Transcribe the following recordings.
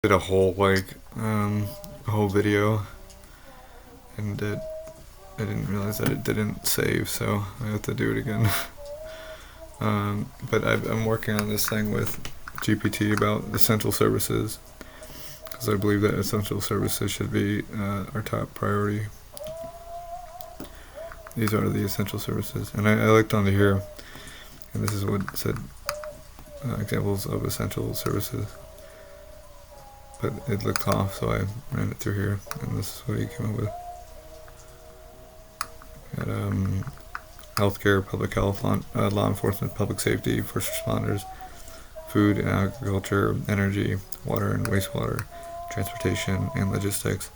did a whole a whole video, and I didn't realize that it didn't save, so I have to do it again. But I'm working on this thing with GPT about essential services, because I believe that essential services should be our top priority. These are the essential services, and I looked onto here, and this is what it said, examples of essential services. But it looked off, so I ran it through here, and this is what he came up with. Got healthcare, public health, law enforcement, public safety, first responders, food and agriculture, energy, water and wastewater, transportation and logistics,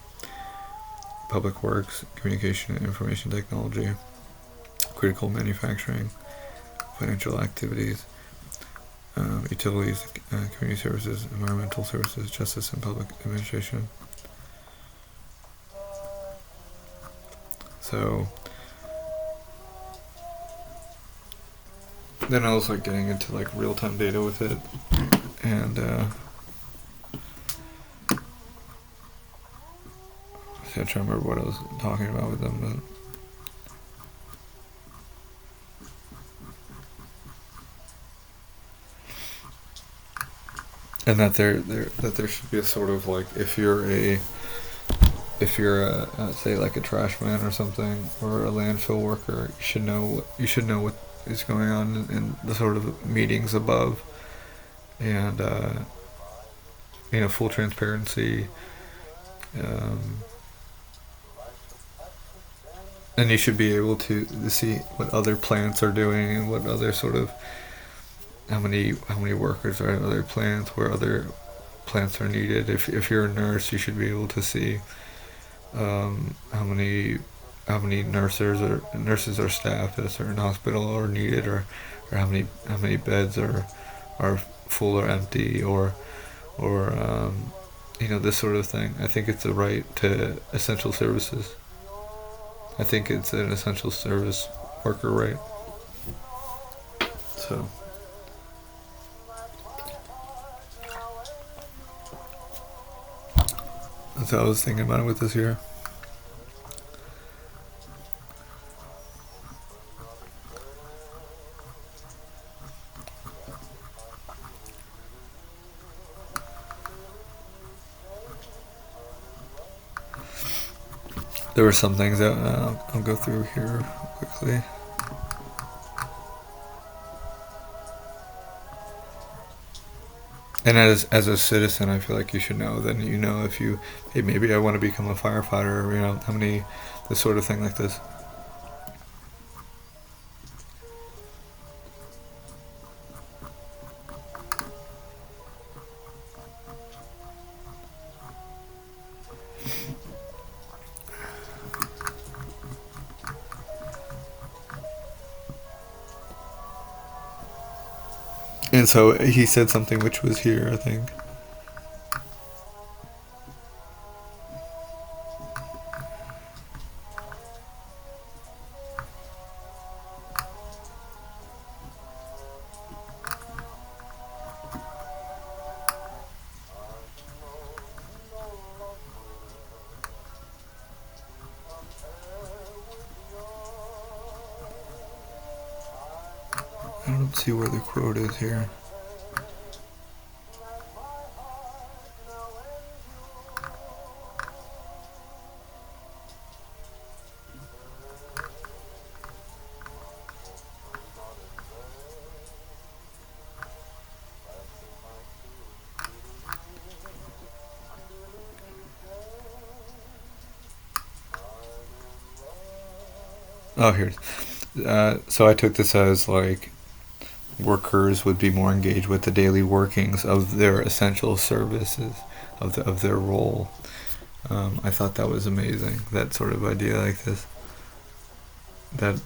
public works, communication and information technology, critical manufacturing, financial activities, utilities, community services, environmental services, justice and public administration. So then I was getting into real-time data with it, and I'm trying to remember what I was talking about with them, but and that there should be a sort of if you're say a trash man or something, or a landfill worker, you should know what is going on in the sort of meetings above, and full transparency, and you should be able to see what other plants are doing, and what other sort of how many workers are at other plants, where other plants are needed. If you're a nurse, you should be able to see how many nurses or staff at a certain hospital are needed, or how many beds are full or empty, or this sort of thing. I think it's a right to essential services. I think it's an essential service worker right. So that's how I was thinking about it with this year. There were some things that I'll go through here quickly. And as a citizen, I feel like you should know. Then if you, hey, maybe I want to become a firefighter. How many, this sort of thing like this. And so he said something which was here, I think. I don't see where the quote is here. Oh, here. So I took this as workers would be more engaged with the daily workings of their essential services, of their role. I thought that was amazing. That sort of idea like this. That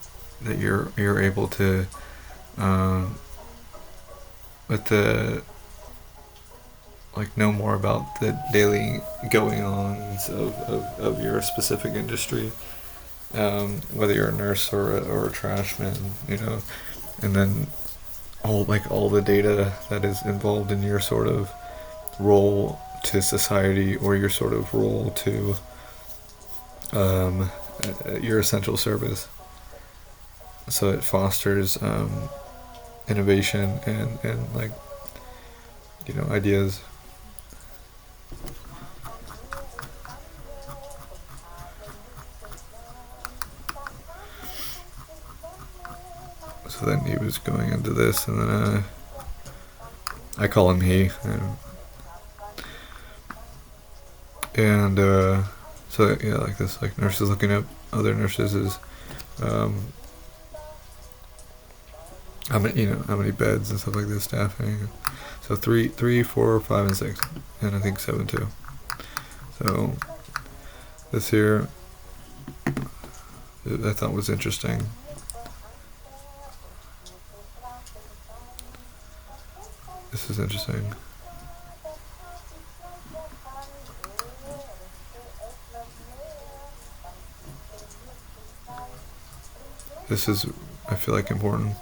you're able to, with the know more about the daily going ons of your specific industry, whether you're a nurse or a trash man, and then all the data that is involved in your sort of role to society, or your sort of role to your essential service. So it fosters innovation and like, ideas. So then he was going into this, and then I call him he, and so yeah, like this, like nurses looking up other nurses is how many beds and stuff like this, staffing. So 3, 4, 5, and 6, and I think 7 too. So this here, I thought was interesting. This is interesting. This is, I feel like, important.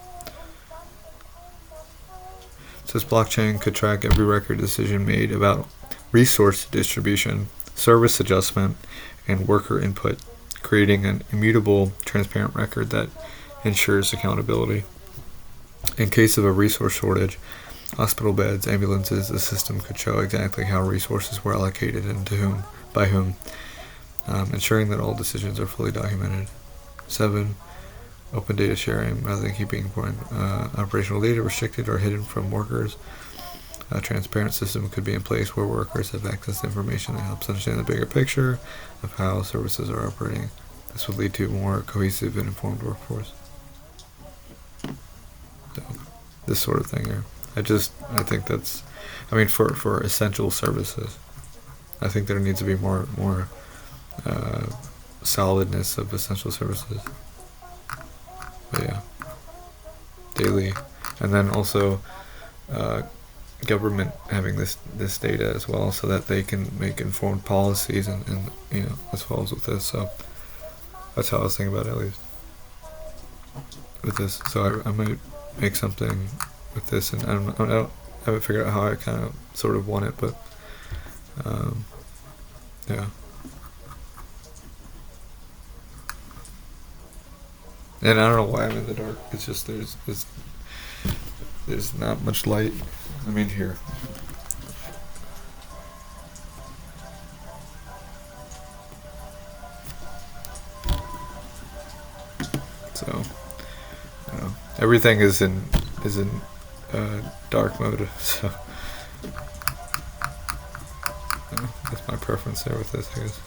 It says blockchain could track every record decision made about resource distribution, service adjustment, and worker input, creating an immutable, transparent record that ensures accountability. In case of a resource shortage, hospital beds, ambulances, the system could show exactly how resources were allocated and to whom, by whom, ensuring that all decisions are fully documented. 7. Open data sharing, rather than keeping important operational data restricted or hidden from workers. A transparent system could be in place where workers have access to information that helps understand the bigger picture of how services are operating. This would lead to a more cohesive and informed workforce. So, this sort of thing here. I think that's, for essential services, I think there needs to be more solidness of essential services. But yeah, daily, and then also government having this data as well, so that they can make informed policies and as well as with this. So that's how I was thinking about it, at least with this. So I might make something with this, and I haven't figured out how I kind of sort of want it, but yeah. And I don't know why I'm in the dark. It's just there's not much light. Here. So, everything is in dark mode. So that's my preference there with this, I guess.